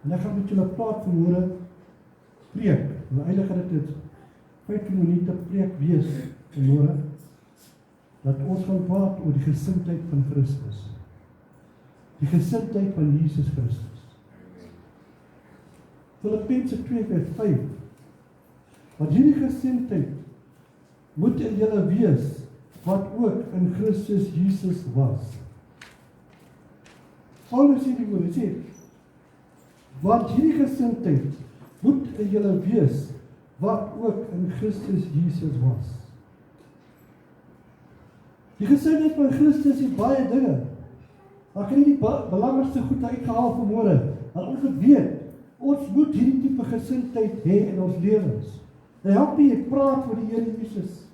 En ek gaan met julle praat vanmôre, preek. En eintlik gaan dit 15 minute preek wees vanmôre, dat ons gaan praat oor die gesindheid van Christus. Die gesindheid van Jesus Christus. Filippense 2:5. Want hierdie gesindheid moet in julle wees, wat ook in Christus Jesus was. Paulus sê die woorde, sê, want hierdie gesindheid moet in julle wees, wat ook in Christus Jesus was. Die gesindheid van Christus het baie dinge. Maar kan nie die belangrikste goed uitgehaal vanmôre, want ons moet weet, ons moet hierdie tipe gesindheid hê in ons lewens. Dit help nie, ek praat oor die Here Jesus.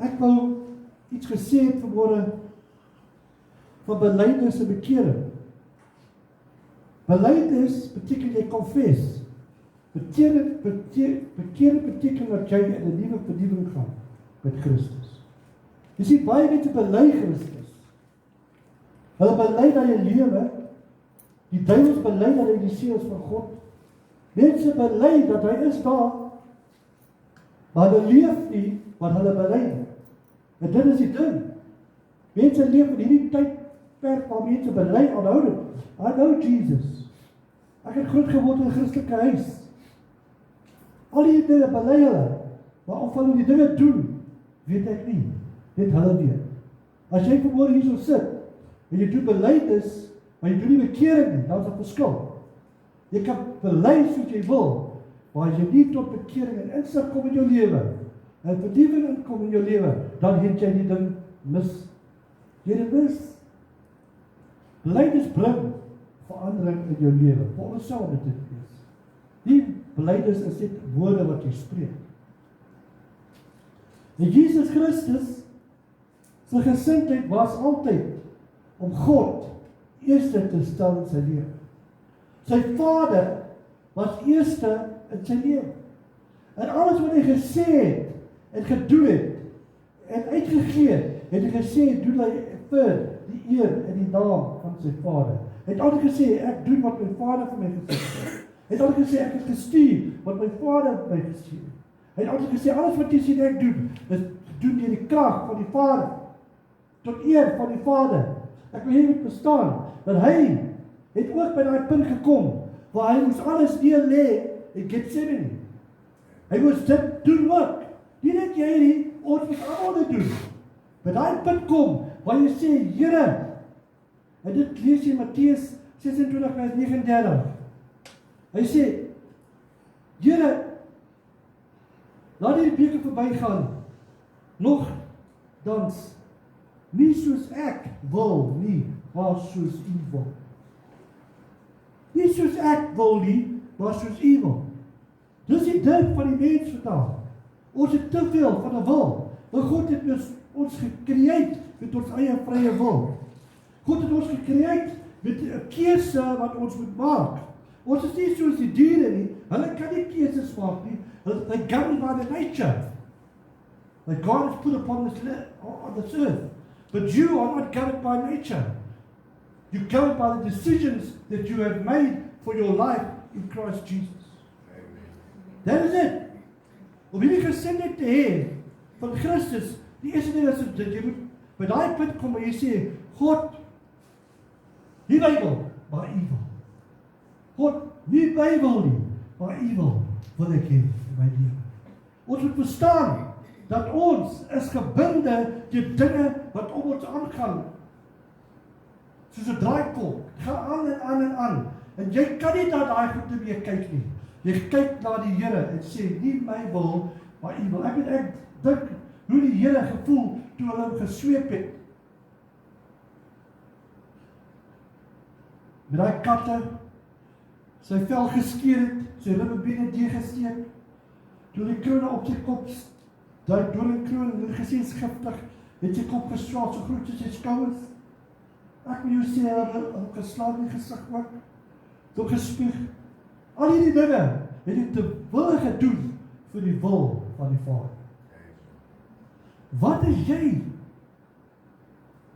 Ek wou iets gesê het vanmôre van belydenis en bekering. Belydenis beteken jy confess. Bekering beteken dat jy in 'n nuwe vernuwing gaan met Christus. Jy sien baie mense bely Christus. Hulle bely dat jy lewe. Die duiwels bely dat hy die seun is van God. Mense bely dat hy is daar, maar hulle leef nie wat hulle bely. En dit is die ding. Mense leef in hierdie tydperk waar mense bely aanhoudend. I know Jesus. Ek het groot geword in 'n Christelike huis. Al die dinge bely hulle, maar of hulle die dinge doen, weet ek nie. Dit hulle weet. As jy vanmôre hierso sit, en jy doen belydenis, maar jy doen nie bekering nie, dan is 'n verskil. Jy kan bely soos jy wil, maar as jy nie tot bekering en insig kom in jou lewe, en vernuwing inkom in jou lewe, dan het jy die ding mis. Jy het mis. Belydenis bring verandering in jou lewe. Vir ons sal dit wees. Die belydenis is net woorde wat jy spreek. En Jesus Christus sy gesindheid was altyd om God eerste te stel in sy lewe. Sy Vader was eerste in sy lewe. En alles wat hy gesê het en gedoen het en uitgegee het hy gesê, doen hy vir die eer en die naam van sy Vader. Hy het altyd gesê, ek doen wat my Vader vir my gesê het. Hy het altyd gesê, ek het gestuur wat my Vader vir my gestuur het. Hy het altyd gesê, alles wat jy sien ek doen, is doen deur die krag van die Vader, tot eer van die Vader. Ek wil hier moet verstaan, dat hy het ook by daai punt gekom, waar hy moes alles neer lê en Getsemane. Hy moes dit doen ook. Nie net jy nie, ons moet almal dit doen. By daai punt kom, waar jy sê, Here, en dit lees jy in Matteus 26:39. Hy sê, Here, laat hierdie beker verbygaan, nogtans, nie soos ek wil nie, maar soos U wil. Nie soos ek wil nie, maar soos U wil. Dis die ding van die mens vandag. Ons het te veel van 'n wil. Maar God het ons gecreëer met ons eie vrye wil. God het ons gecreëer met 'n keuse wat ons moet maak. Ons is nie soos die diere nie. Hulle kan nie keuses maak nie. They governed by the nature. That God has put upon this earth. But you are not governed by nature. You're governed by the decisions that you have made for your life in Christ Jesus. That is it. Om hierdie gesindheid te hê van Christus, die eerste ding is dat jy moet by daai punt kom en jy sê, God, nie my wil, maar U wil. God, nie my wil nie, maar U wil ek hê in my lewe. Ons moet verstaan dat ons is gebinde deur dinge wat om ons aangaan. Soos 'n draaikolk, gaan aan en aan en aan. En jy kan nie na daai goed meer kyk nie. Jy kyk na die Here en sê, nie my wil, maar U wil. Ek dink hoe die Here gevoel toe hulle hom gesweep het. Met daai katte, sy vel geskeur het, sy ribbebene deurgesteek, toe die krone op sy kop, daai doringkroon, hulle gesê is giftig, het sy kop geswaal, so groot soos sy skouers. Ek wil jou sê, hulle geslaan in die gesig ook, toe gespieg. Al hierdie dinge het hy te wille gedoen vir die wil van die Vader. Wat is jy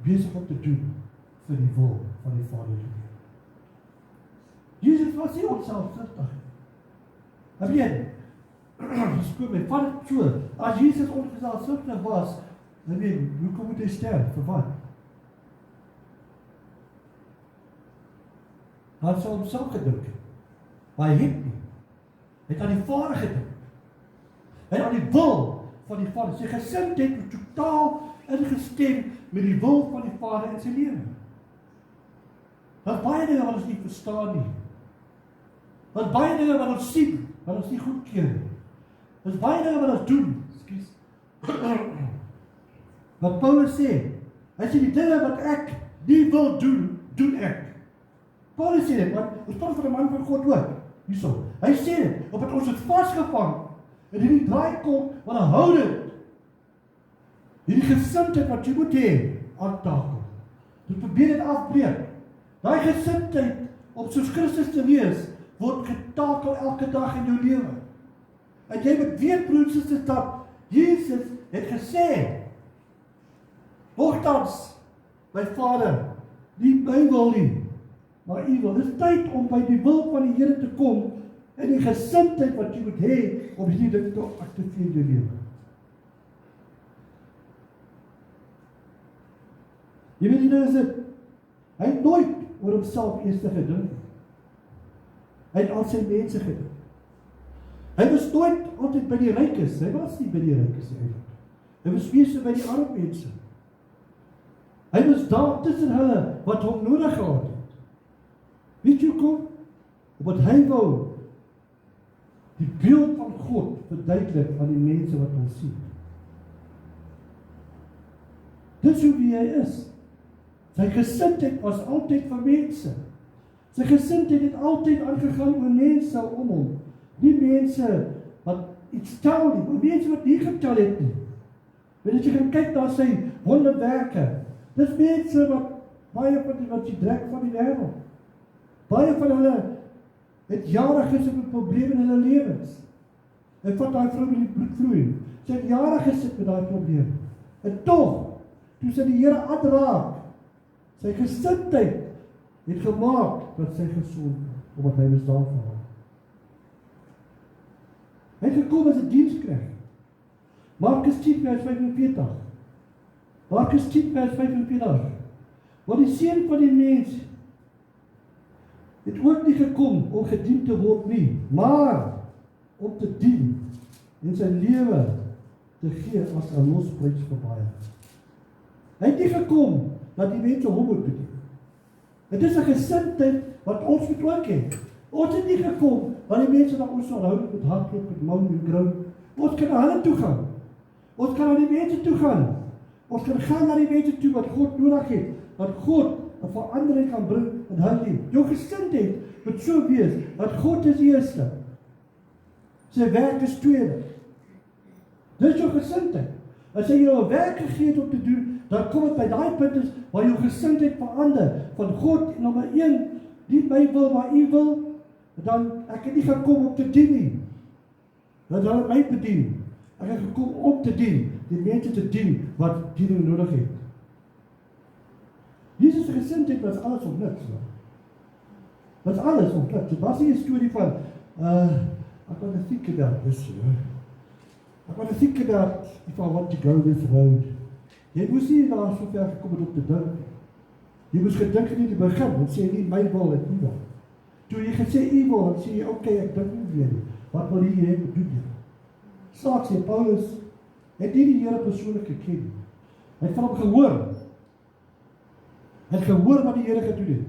besig om te doen vir die wil van die Vader? Jesus was nie onselfsugtig. Amen. Dis my vat dit so. As Jesus onselfsugtig was, hoekom moet hy sterf? Vir wat? Hy sou homself gedink het. Maar hy het nie. Hy het aan die Vader gedink. Hy het aan die wil van die Vader. Sy gesindheid het totaal ingestem met die wil van die Vader in sy lewe. Daar's baie dinge wat ons nie verstaan nie. Daar's baie dinge wat ons sien, wat ons nie goedkeur nie. Daar's baie dinge wat ons doen. Ekskuus. Wat Paulus sê, hy sê die dinge wat ek nie wil doen, doen ek. Paulus sê dit, want ons praat van 'n man van God ook. Hierso. Hy sê dit, omdat ons het vasgevang in hierdie draaikolk wat 'n houding, hierdie gesindheid wat jy moet hê, aantakel. Jy probeer dit afbreek. Daai gesindheid om soos Christus te wees, word getakel elke dag in jou lewe. En jy moet weet, broers en susters, dat Jesus het gesê, nogtans, my Vader, nie my wil nie, maar u wil. Dit is tyd om by die wil van die Here te kom, en die gesindheid wat jy moet hê, om hierdie ding te aktiveer in jou lewe. Jy weet, hier is dit, hy het nooit oor homself eers gedink. Hy het al sy mense gedink. Hy was nooit altyd by die rykes, hy was nie by die rykes eintlik. Hy was meestal by die arme mense. Hy was daar tussen hulle wat hom nodig gehad het. Weet jy hoekom? Omdat hy wou die beeld van God verduidelik aan die mense wat hom sien. Dis hoe wie hy is. Sy gesindheid was altyd vir mense. Sy gesindheid het altyd aangegaan oor mense om hom. Nie mense wat iets tel nie, maar mense wat nie getel het nie. Wanneer jy gaan kyk na sy wonderwerke, dis mense wat baie van die wat jy drek van die wêreld. Baie van hulle het jare gesit met probleme in hulle lewens. En vat daai vrou met die bloedvloei. Sy het jare gesit met daai probleem. En tog, toe sy die Here aanraak, sy gesindheid het gemaak dat sy gesond word, omdat hy was daar vir haar. Hy het gekom as 'n diensknegt. Markus 10 vers 45. Markus 10 vers 45. Want die Seun van die mens het ook nie gekom om gedien te word nie, maar om te dien en sy lewe te gee as 'n losprys vir baie. Hy het nie gekom dat die mense hom moet bedien. Dit is 'n gesindheid wat ons moet ook hê. Ons het nie gekom dat die mense na ons sal hou met hardloop, met mou en grou. Ons kan na hulle toe gaan. Ons kan na die mense toe gaan. Ons kan gaan na die mense toe wat God nodig het. Dat God 'n verandering kan bring in hulle lewe. Jou gesindheid moet so wees dat God is eerste. Sy werk is tweede. Dis jou gesindheid. As jy jou 'n werk gegee het om te doen, dan kom dit by daai punt is waar jou gesindheid verander van God nommer 1, nie my wil maar u wil. Dan ek het nie gekom om te dien nie. Dat hulle my bedien. Ek het gekom om te dien, die mense te dien wat diening nodig het. Jesus se gesindheid was alles of niks. Was alles of niks. Dit was nie 'n storie van I want to think about this, I want to think about if I want to go this road. Jy moes nie daar so ver gekom het om te dink. Jy moes gedink het in die begin, en sê nie my wil het nie wil. Toe jy gesê u wil, dan sê jy, okay, ek dink nie weer nie. Wat wil jy hê moet doen jy? Saak sê Paulus, het nie die Here persoonlik geken nie. Hy het van hom gehoor. Hy het gehoor wat die Here gedoen het.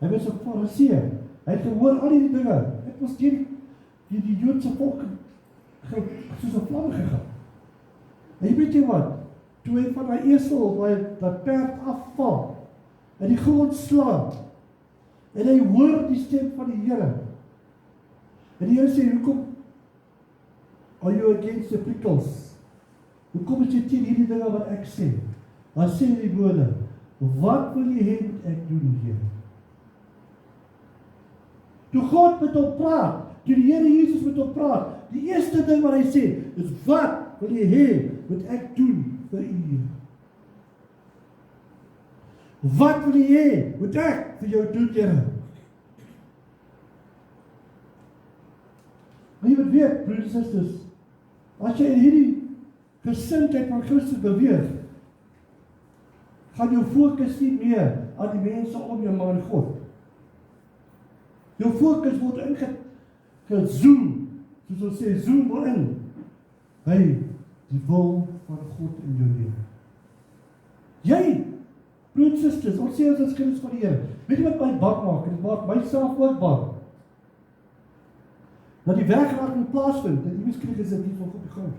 Hy was 'n Fariseer. Hy het gehoor al die dinge. Dit was die Joodse volk soos 'n vlam gegaan. En jy weet jy wat? Toe hy van daai esel, dat perd afval, en die grond slaan, en hy hoor die stem van die Here. En die Here sê, hoekom are you against the prickles? Hoekom is jy teen hierdie dinge wat ek sê? Dan sê die woorde, wat wil jy hê moet ek doen, Here? Toe God met hom praat, toe die Here Jesus met hom praat, die eerste ding wat hy sê, is wat wil jy hê moet ek doen vir u? Wat wil jy hê moet ek vir jou doen, Here? weet, broers en susters, as jy in hierdie gesindheid van Christus beweeg, gaan jou fokus nie meer aan die mense om jou, maar aan God. Jou fokus word ingezoom, soos ons sê, zoom in, by die wil van God in jou lewe. Jy, broers en susters, ons sê ons is kinders van die Here. Weet jy wat my bang maak? En dit maak myself ook bang. Dat die wegraking plaasvind, en die miskien is dit nie van God begaan.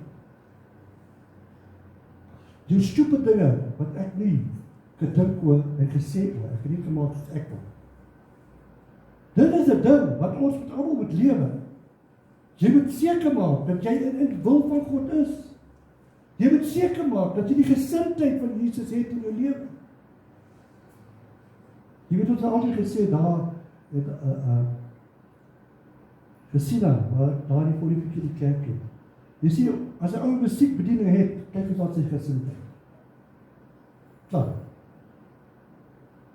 Die stupid dinge, wat ek nie gedink oor en gesê oor, ek het nie gemaak as ek wil. Dit is 'n ding, wat ons met almal moet lewe. Jy moet seker maak, dat jy in die wil van God is. Jy moet seker maak, dat jy die gesindheid van Jesus het in jou lewe. Jy weet, ons het altyd gesê, daar het gesien waar daar die politiek die kerk het. Jy sê, as 'n ou musiekbediening het, kyk ons aan sy gesindheid. Klaar.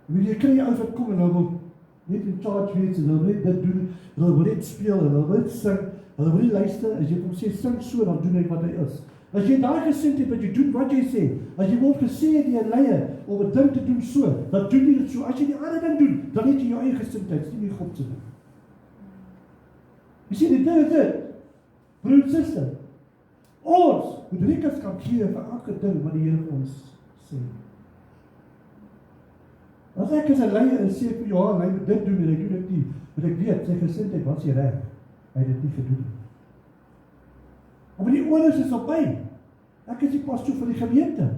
Jy kry jy ouens wat kom en hulle wil net in charge wees, en hulle wil net dit doen, hulle wil net speel, en hulle wil net sing, hulle wil nie luister, as jy kom sê, sing so, dan doen hy wat hy is. As jy daar gesindheid wat jy doen wat jy sê, as jy word gesê die leier om 'n ding te doen so, dan doen jy dit so. As jy die ander ding doen, dan het jy jou eie gesindheid, dis nie God se ding. Jy sien, die ding is dit, broer en suster, ons moet rekenskap gee vir elke ding wat die Here vir ons sê. As ek as 'n leier en sê vir jou, hy moet dit doen en hy doen dit nie, want ek weet, sy gesindheid was nie reg, hy het dit nie gedoen. Maar die onus is op my. Ek is die pastoor van die gemeente.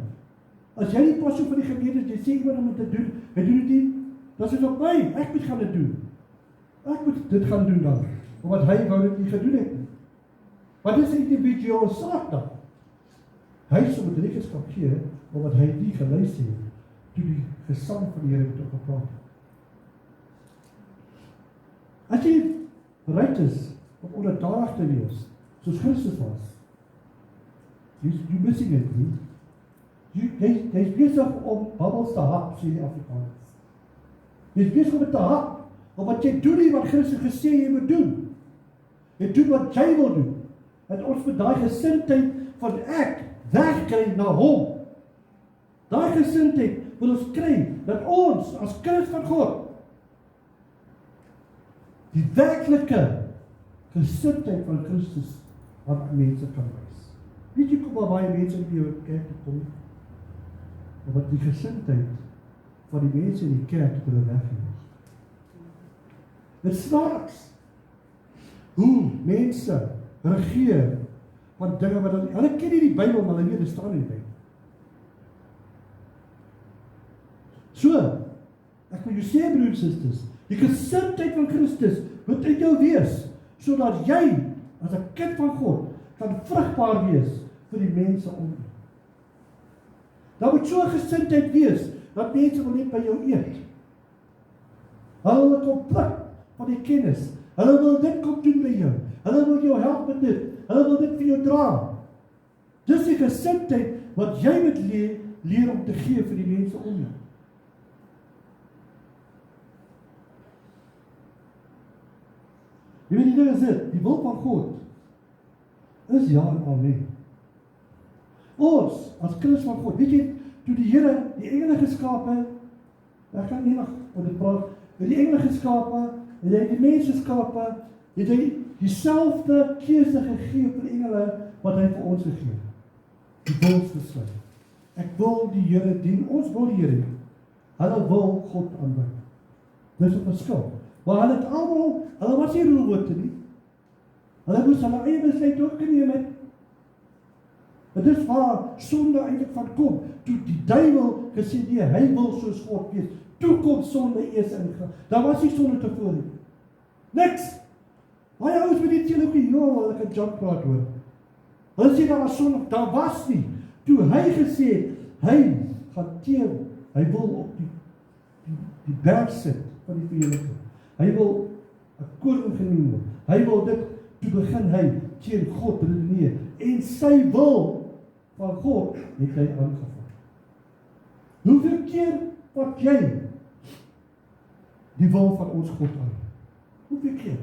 As jy die pastoor van die gemeente is, jy sê iemand om dit te doen, hy doen dit nie, dan is dit op my. Ek moet gaan dit doen. Ek moet dit gaan doen dan, omdat hy wou dit nie gedoen het nie. Maar dit is 'n individuele saak dan. Hy sal met rekenskap gee, omdat hy nie geluister het, toe die gesang van die Here met hom gepraat het. As jy bereid is om onderdanig te wees, soos Christus was, jy missing it nie. Jy is besig om babbels te hap, sê die Afrikaners. Jy is besig om het te hap, omdat jy doen nie wat Christus gesê jy moet doen. Jy doen wat jy wil doen. En ons moet daai gesindheid van ek wegkry na hom. Daai gesindheid wil ons kry, dat ons as kind van God die werklike gesindheid van Christus aan mense kan wys. Weet jy kom waar baie mense in die kerk kom? Omdat die gesindheid van die mense in die kerk het hulle weggeneem. Dit snaaks hoe mense regeer van dinge wat hulle ken nie die Bybel, maar hulle weet dit staan in die Bybel. So, ek wil jou sê, broers en susters, die gesindheid van Christus moet in jou wees, sodat jy as 'n kind van God kan vrugbaar wees vir die mense om jou. Daar moet so 'n gesindheid wees dat mense wil net by jou eet. Hulle wil kom pluk van die kennis. Hulle wil dit kom doen by jou. Hulle wil jou help met dit. Hulle wil dit vir jou dra. Dis die gesindheid wat jy moet leer om te gee vir die mense om jou. Jy weet die ding is dit, die wil van God is ja en amen. Ons, as kinders van God, weet jy, toe die Here die engele geskape, ek kan nie nog oor dit praat, die engele geskape, en hy die mense geskape, het hy dieselfde keuse gegee vir die engele, wat hy vir ons gegee. Die wilsbesluit. Ek wil die Here dien, ons wil die Here dien. Hulle wil God aanbid. Dis 'n verskil. Maar hulle het almal, hulle was nie roelbote nie. Hulle moes hulle eie besluit ook geneem het. Dit is waar sonde eintlik van kom. Toe die duiwel gesê nee, hy wil soos God wees. Toe kom sonde eers ingaan. Daar was nie sonde tevore nie. Niks. Baie ouens met die teologie, hulle kan junk praat hoor. Hulle sê daar was sonde, daar was nie. Toe hy gesê het, hy gaan teen, hy wil op die berg sit van die verheerliking. Hy wil 'n koning genoem word. Hy wil dit, toe begin hy teen God redeneer. En sy wil van God het hy aangevat. Hoeveel keer vat jy die wil van ons God aan? Hoeveel keer?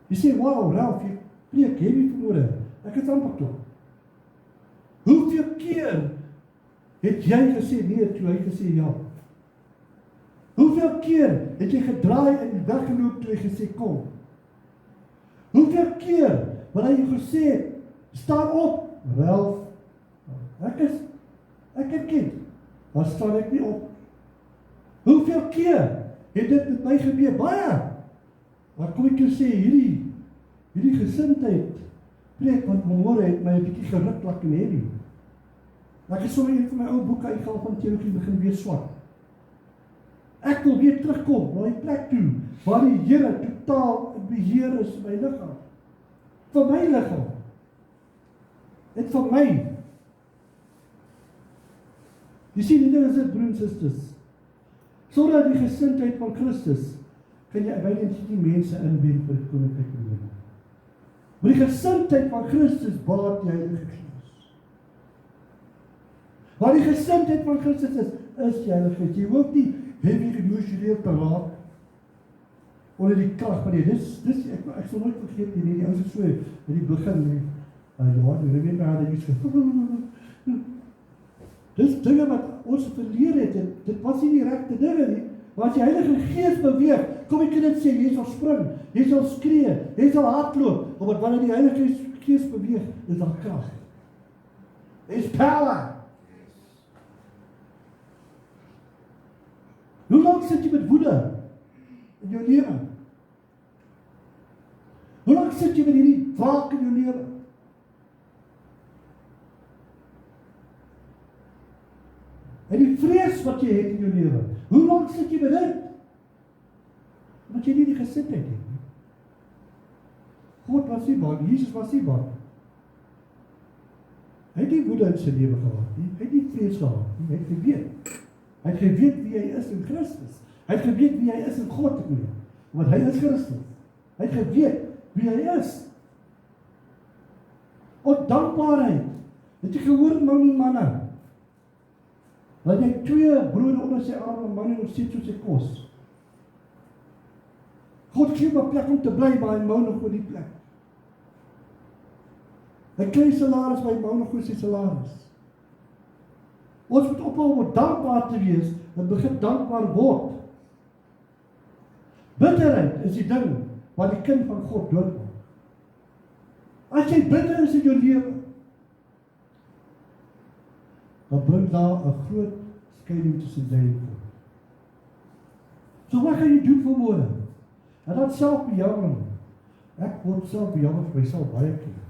Jy sê, wow, Ralf, Preek, heavy vanmôre. Ek is amper klaar. Hoeveel keer het jy gesê nee toe hy gesê ja? Hoeveel keer het jy gedraai en weggeloop toe hy gesê kom? Hoeveel keer wat hy gesê staan op, Ralph, ek het kind, dan staan ek nie op. Hoeveel keer het dit met my gebeur? Baie. Maar kom ek jou sê, hierdie gesindheid, preek wat môre het my 'n bietjie geruk laat en heavy. Ek het sommer een van my ou boeke uitgehaal van teologie begin weer swat. Ek wil weer terugkom na die plek toe, waar die Here totaal in beheer is my liggaam. Vir my liggaam. En vir my. Jy sien, die ding is dit, broers en susters. Sonder die gesindheid van Christus, kan jy byna nie mense inwen vir die koninkryk van die hemel. Maar die gesindheid van Christus baat die Heilige Gees. Waar die gesindheid van Christus is die Heilige Gees. Jy hoef nie heavy emosioneel te raak onder die krag van die. Ek sal nooit vergeet die ouens is so in die begin jy weet maar dat jy dis dinge wat ons verleer het en dit was nie die regte dinge nie. Maar as die Heilige Gees beweeg, kom ek dit sê, jy sal spring, jy sal skree, jy sal hardloop, omdat wanneer die Heilige Gees beweeg, is daar krag. There's power. Hoe lang sit jy met woede in jou lewe? Hoe lang sit jy met hierdie wraak in jou lewe? En die vrees wat jy het in jou lewe, hoe lang sit jy met dit? Omdat jy nie die gesindheid het nie. God was nie bang, Jesus was nie bang. Hy het nie woede in sy lewe gehad nie, hy het nie vrees gehad nie, hy het geweet. Hy het geweet wie hy is in Christus. Hy het geweet wie hy is in God te doen. Want hy is Christus. Hy het geweet wie hy is. Ondankbaarheid. Het jy gehoor, manne? Want hy 2 brode onder sy arm en manne nog steeds soos sy kos. God gee my plek om te bly, maar hy mou nog oor die plek. Hy kry salaris, maar hy mou nog oor sy salaris. Ons moet ophou om dankbaar te wees en begin dankbaar word. Bitterheid is die ding wat die kind van God doodmaak. As jy bitter is in jou lewe, dan bring daar 'n groot skeiding tussen jy en God. So wat gaan jy doen vanmôre? En dan selfbejammering. Ek word selfbejammer vir myself baie keer.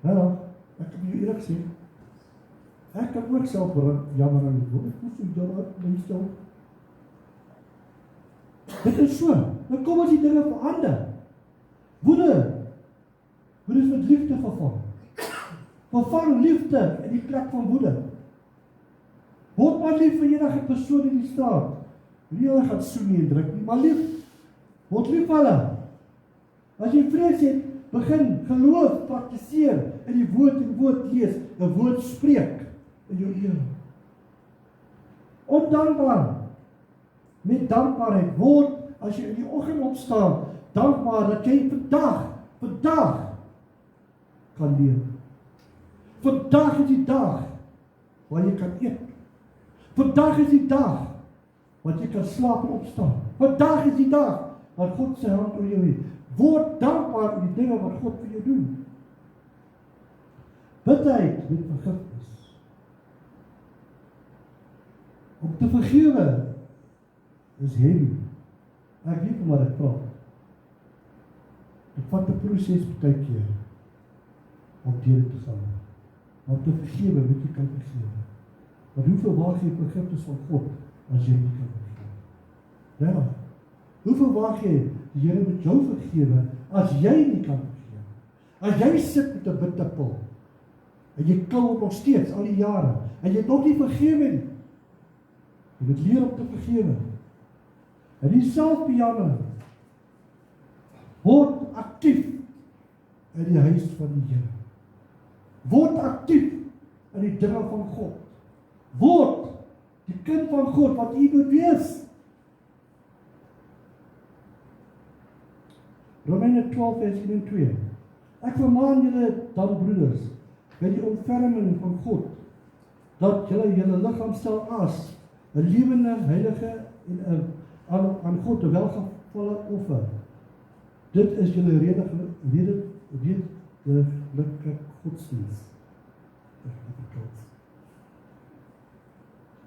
Nou, ek kan jou eerlik sê, ek kan ook selfbejammering doen. Ek moet so jammer myself. Dit is so. Dan kom as die dinge verander. Woede is met liefde vervang. Vervang liefde in die plek van woede. Word maar lief vir enige persoon in die straat. Nie hulle gaan soen nie en druk nie, maar lief. Word lief vir hulle. As jy vrees het, begin geloof praktiseer in die woord en woord lees, 'n woord spreek in jou lewe. Ondankbaar. Met dankbaarheid word, as jy in die oggend opstaan, dankbaar dat jy vandag kan leef. Vandag is die dag waar jy kan eet. Vandag is die dag wat jy kan slaap en opstaan. Vandag is die dag wat God sy hand oor jou het. Word dankbaar vir die dinge wat God vir jou doen. Bitterheid met vergifnis. Om te vergewe is heavy. Ek weet van wat ek praat. Dit vat 'n proses baie keer om deur te gaan. Om te vergewe, weet jy kan vergewe. Maar hoeveel waag jy vergifnis van God as jy nie kan vergewe? Ja. Hoeveel waag jy die Here met jou vergewe as jy nie kan vergewe? As jy sit met 'n bitterpil en jy klou nog steeds al die jare en jy het nog nie vergewe nie. Jy moet leer om te vergewe. En die selfbejammering word aktief in die huis van die Here. Word aktief in die dinge van God. Word die kind van God wat u moet wees. Romeine 12 vers 1 en 2. Ek vermaan julle dan broeders, by die ontferming van God, dat julle julle liggaam stel as 'n lewende, heilige en aan God 'n welgevalle offer. Dit is julle redelike godsdienst.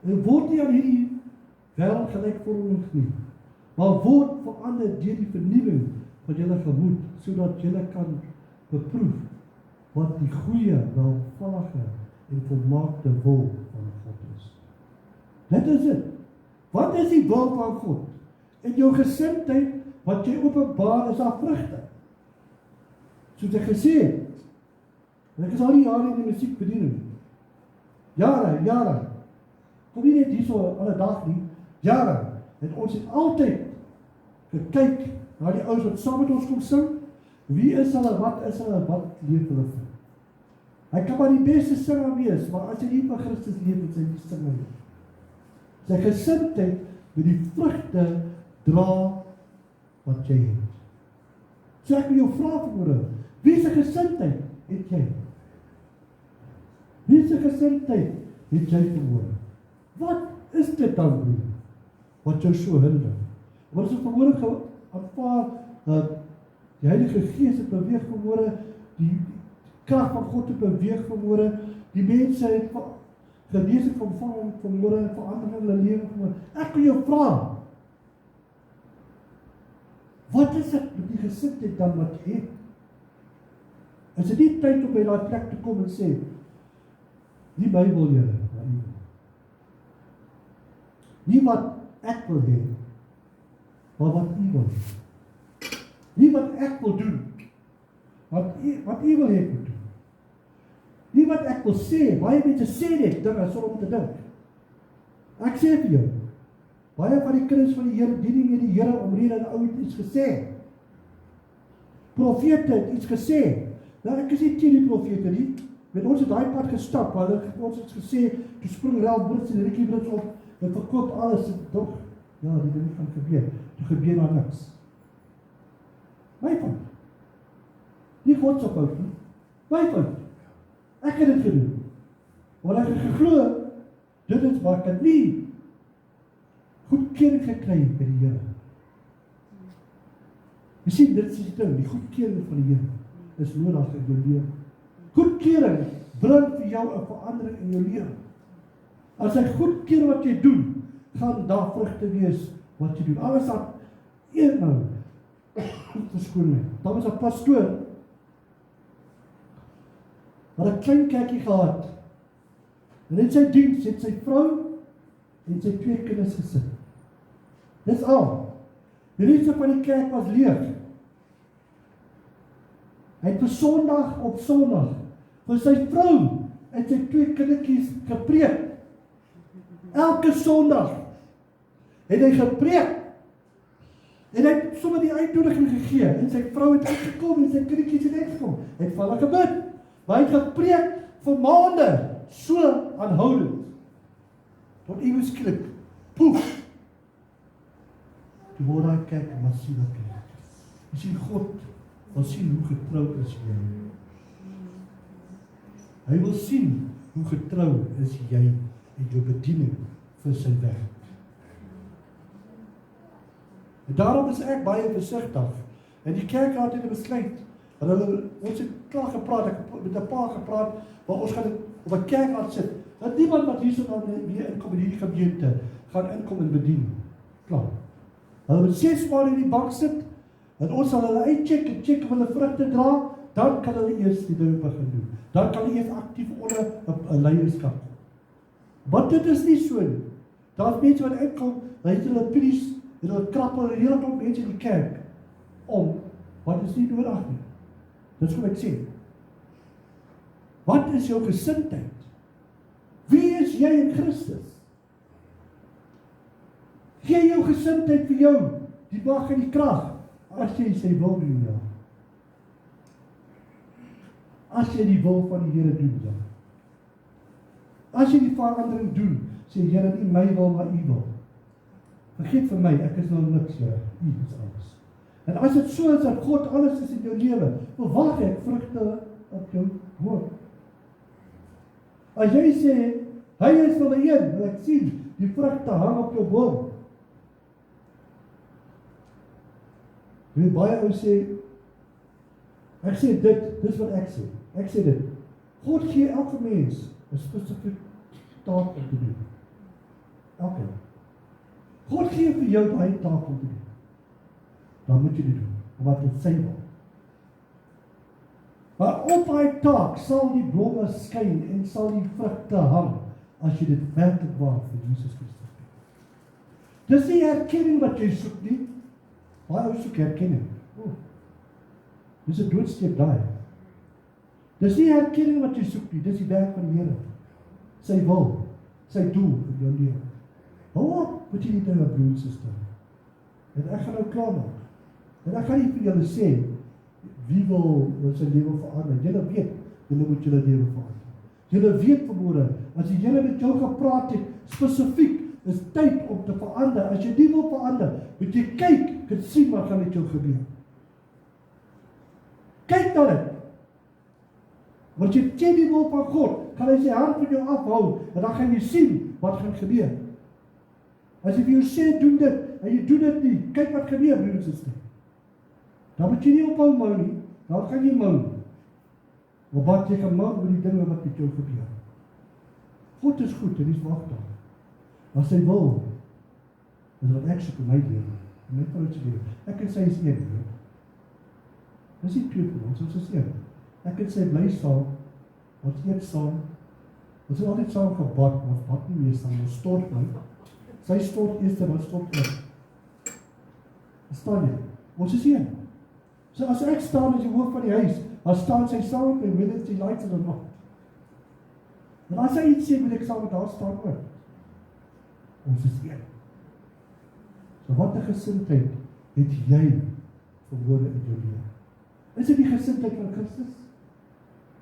En word nie aan hierdie wêreld gelykvormig nie, maar word verander deur die vernuwing van julle gemoed, sodat julle kan beproef wat die goeie, welvallige en volmaakte wil van God is. Dit is dit. Wat is die wil van God? In jou gesindheid, wat jy openbaar, is daar vrugte. Soos ek gesê het, en ek is al die jare in die musiekbediening. Jare. Kom nie net hier so alle dag nie, jare. En ons het altyd gekyk na die ouens wat saam met ons kom sing. Wie is hulle, wat leef hulle vir? Hy kan maar die beste singer wees, maar as hy nie van Christus leef, is hy nie singer nie. Sy gesindheid met die vrugte dra wat jy het. So ek wil jou vra vanmôre, wie se gesindheid het jy? Wie se gesindheid het jy vanmôre? Wat is dit dan, broer, wat jou so hinder? Wat is dit vanmôre aanvaar, die Heilige Gees het beweeg vanmôre, die krag van God het beweeg vanmôre, die mense het genesing van vanmôre, verandering in hulle lewe vanmôre. Ek wil jou vra, wat is dit met die gesindheid dan wat jy het? Is dit nie tyd om by daai plek te kom en sê, nie my wil Here, maar U wil. Nie wat ek wil hê, maar wat U wil hê. Nie wat ek wil doen, wat U wil hê ek moet doen. Nie wat ek wil sê, baie mense sê net dinge sonder om te dink. Ek sê vir jou, baie van die kinders van die Here dien nie met die Here omrede en ou het iets gesê. Profete het iets gesê. Nou ek is nie teen die profete nie. Met ons het daai pad gestap, hulle ons het gesê, toe spring Ralph Brits en Rikkie Brits op, en verkoop alles, dog, ja, die ding gaan gebeur. Toe gebeur daar niks. My fout. Nie God se fout nie. My fout. Ek het dit gedoen. Want ek het geglo, dit is waar ek het nie goedkeuring gekry by die Here. Jy sien, dit is die ding, die goedkeuring van die Here is nodig in jou lewe. Goedkeuring bring vir jou 'n verandering in jou lewe. As hy goedkeur wat jy doen, gaan daar vrugte wees wat jy doen. Alles dat een nou, verskoon my, daar was 'n pastoor, wat 'n klein kerkie gehad, en in sy diens het sy vrou en sy 2 kinders gesit. Dis al. Die res van die kerk was leeg. Hy het vir Sondag op Sondag vir sy vrou en sy 2 kindertjies gepreek. Elke Sondag het hy gepreek. En hy het sommer die uitnodiging gegee. En sy vrou het uitgekom en sy kindertjies het uitgekom. Hy het vir hulle gebid. Maar hy het gepreek vir maande, so aanhoudend. Tot iewers skrik. Poef! Toe word hy kyk en maar sien wat kyk. Jy sien God wil sien hoe getrou is jy. Hy wil sien hoe getrou is jy in jou bediening vir sy werk. En daarom is ek baie versigtig. En die kerkraad het 'n besluit. Ons het klaar gepraat, ek het met 'n paar gepraat, waar ons gaan op 'n kerkraad sit. Dat niemand wat hierso dan weer inkom in hierdie gemeente, gaan inkom en bedien. Klaar. Hulle moet 6 maande in die bank sit, en ons sal hulle uitcheck en check of hulle vrugte dra, dan kan hulle eers die dinge begin doen. Dan kan hulle eers aktief onder 'n leierskap kom. Want dit is nie so nie. Daar's mense wat uitkom, hulle het hulle pries, en hulle krap hulle hele klomp mense in die kerk, wat is nie nodig nie. Dit is wat ek sê. Wat is jou gesindheid? Wie is jy in Christus? Gee jou gesindheid vir jou, die mag en die krag, as jy sy wil doen, ja. As jy die wil van die Here doen, ja. As jy die verandering doen, sê Here, nie my wil, maar U wil. Vergeet vir my, ek is nou niks, Here, U is alles. En as dit so is dat God alles is in jou lewe, verwag ek vrugte op jou woord. As jy sê, hy is van die een, en ek sien, die vrugte hang op jou boom. Jy baie ou sê, ek sê dit, dis wat ek sê. Ek sê dit, God gee elke mens 'n spesifieke taak om te doen. Elke. God gee vir jou daai taak om te doen. Dan moet jy dit doen, omdat dit sy wil. Maar op daai taak sal die blomme skyn en sal die vrugte hang, as jy dit werklik waar vir Jesus Christus doen. Dis nie erkenning wat jy soek nie, baie ou soek erkenning. Dis 'n doodsteek daai. Dis nie erkenning wat jy soek nie, dis die werk van die Here. Sy wil, sy doel in jou lewe. Hou op, wat jy nie nou broer en suster. En ek gaan nou klaar maak. En ek gaan nie vir julle sê, wie wil sy lewe verander. Julle weet, julle moet julle lewe verander. Julle weet vanmôre, as die Here met jou gepraat het, spesifiek, is tyd om te verander. As jy nie wil verander, moet jy kyk, en sien wat gaan met jou gebeur. Kyk na dit. Want jy ken die wil van God, gaan hy sy hand van jou afhou, en dan gaan jy sien wat gaan gebeur. As jy vir jou sê, doen dit, en jy doen dit nie, kyk wat gebeur, broer en suster. Dan moet jy nie ophou mou nie, dan gaan jy mou. Maar wat jy gaan mou oor die dinge wat met jou gebeur. God is goed, en hy is wagbaar. As hy wil, is wat ek soek in my lewe, in my vrou se lewe. Ek en sy is een, dis nie twee van ons is een. Ek en sy bly saam, ons eet saam, ons het altyd saam gebad, ons bad nie meer saam, ons stort nou. Sy stort eerst en ons stort nou. Verstaan jy? Ons is een. So as ek staan as die hoof van die huis, dan staan sy saam met my, whether she likes it or not. En as sy iets sê, moet ek saam met haar staan ook. Ons is een. So wat 'n gesindheid het jy verwoorde in jou lewe? Is dit die gesindheid van Christus?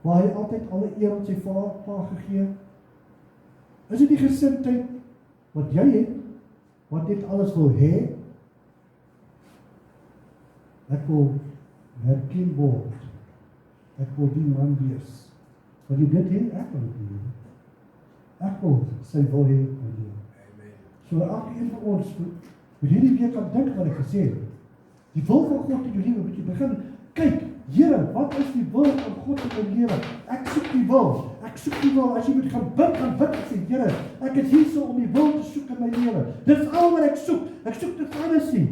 Waar hy altyd alle eer aan sy Pa gegee? Is dit die gesindheid wat jy het, wat net alles wil hê? Ek wil herken word. Ek wil die man wees. Wat jy dit hê, ek wil dit hê. Ek wil sy wil hê van jou. So elkeen van ons moet hierdie week aan dink wat ek gesê het. Die wil van God in jou lewe, moet jy begin kyk, Here, wat is die wil van God in my lewe? Ek soek die wil. Ek soek die wil. As jy moet gaan bid en sê, Here, ek is hier so om die wil te soek in my lewe. Dis al wat ek soek. Ek soek dit anders nie.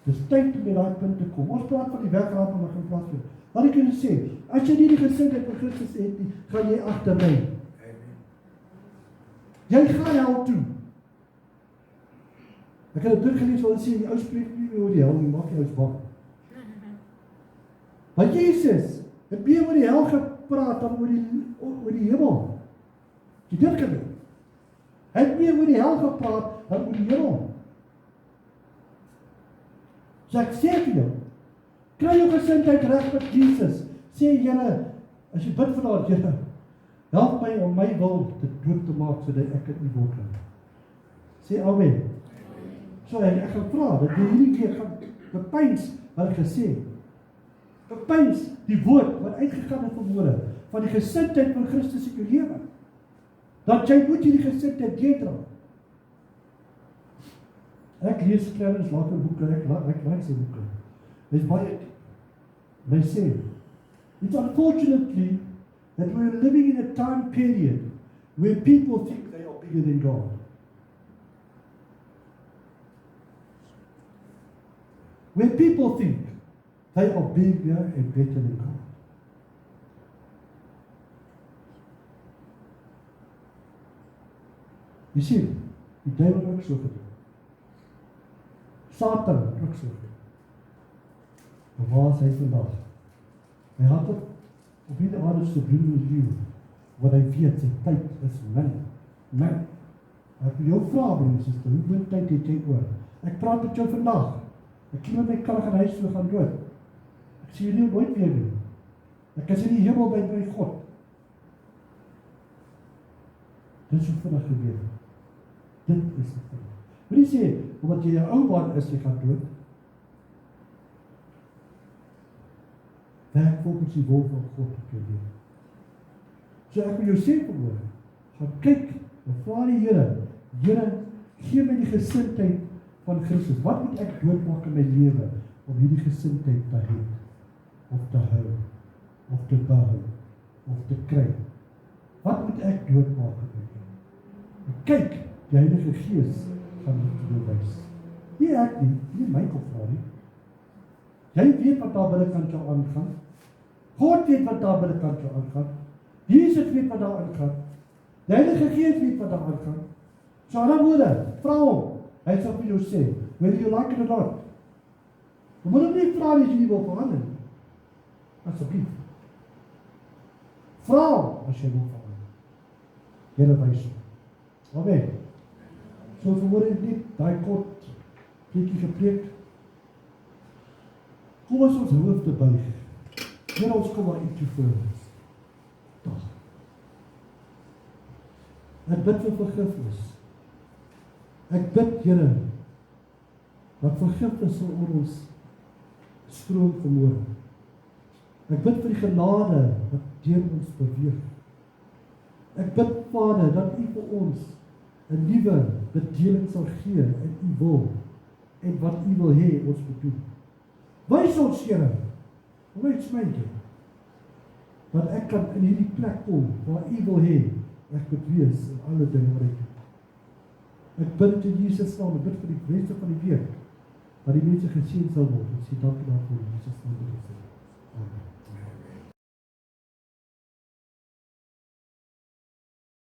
Dis tyd om by daai punt te kom. Ons praat van die wegraap en ons gaan praat van. Wat ek julle sê, as jy nie die gesindheid van Christus het nie, gaan jy agter my. Jy gaan hel toe. Ek het 'n boek gelees waar hulle sê die ou spreek nie oor die hel nie, maak jy ou's bang. Maar Jesus het meer oor die hel gepraat dan oor die hemel. Jy dit gedoen. Hy het meer oor die hel gepraat dan oor die hemel. So ek sê vir jou, kry jou gesindheid reg met Jesus. Sê Here, as jy bid vanaand, Here, help my om my wil te dood te maak sodat ek dit nie wil kan. Sê amen. So ek gaan vra dat jy hierdie keer gaan bepeins wat ek gesê het. Bepeins die woord wat uitgegaan het vanmôre van die gesindheid van Christus in jou lewe. Dat jy moet hierdie gesindheid deurdra. Ek lees Clarence Locker boeke, ek like sy boeke. Hy is baie diep. Hy sê, it's unfortunately that we're living in a time period where people think they are bigger than God. Where people think they are bigger and better than God. Jy sien, die duiwel ook so gedoen. Satan ook so gedoen. Maar waar is hy vandag? Hy had het op die aarde te doen met jou, wat hy weet, sy tyd is min. Ek wil jou vra, broer en suster, hoeveel tyd het jy oor? Ek praat met jou vandag. Ek klim met my kar en huis toe gaan dood. Ek sê jy nie nooit weer doen. Ek is in die hemel by my God. Dit is hoe vinnig gebeur. Dit is die vinnig. Moenie sê, omdat jy 'n ou man is, jy gaan dood. Werk volgens die wil van God op jou lewe. So ek wil jou sê vanmôre, gaan kyk, en vra die Here, Here, gee my die gesindheid van Christus. Wat moet ek doodmaak in my lewe om hierdie gesindheid te hê, of te hou, of te behou, of te kry? Wat moet ek doodmaak in my lewe? En kyk, die Heilige Gees gaan dit vir jou wys. Nie ek nie my kom vra nie. Jy weet wat daar binnekant jou aangaan. God weet wat daar binnekant jou aangaan. Jesus weet wat daar aangaan. Die Heilige Gees weet wat daar aangaan. So ander woorde, vra hom. Hy sal vir jou sê, whether you like it or not. Jy moet hom nie vra as jy nie wil verander nie. Asseblief. Vra hom as jy wil verander. Here wys hom. Amen. So vanmôre net daai kort preekie gepreek. Kom ons hoofde buig. Here, ons kom maar U toe voor. Dag. Ek bid vir vergifnis. Ek bid, Here, dat vergifnis sal oor ons stroom vanmôre. Ek bid vir die genade wat deur ons beweeg. Ek bid, Vader, dat U vir ons 'n nuwe bedeling sal gee in U wil en wat U wil hê ons moet doen. Wys ons, Here, wys my, dat ek kan in hierdie plek kom waar U wil hê ek moet wees in alle dinge wat ek doen. Ek bid in Jesus naam, ek bid vir die res van die week, dat die mense geseën sal word. Ek sê dankie daarvoor in Jesus naam. Amen.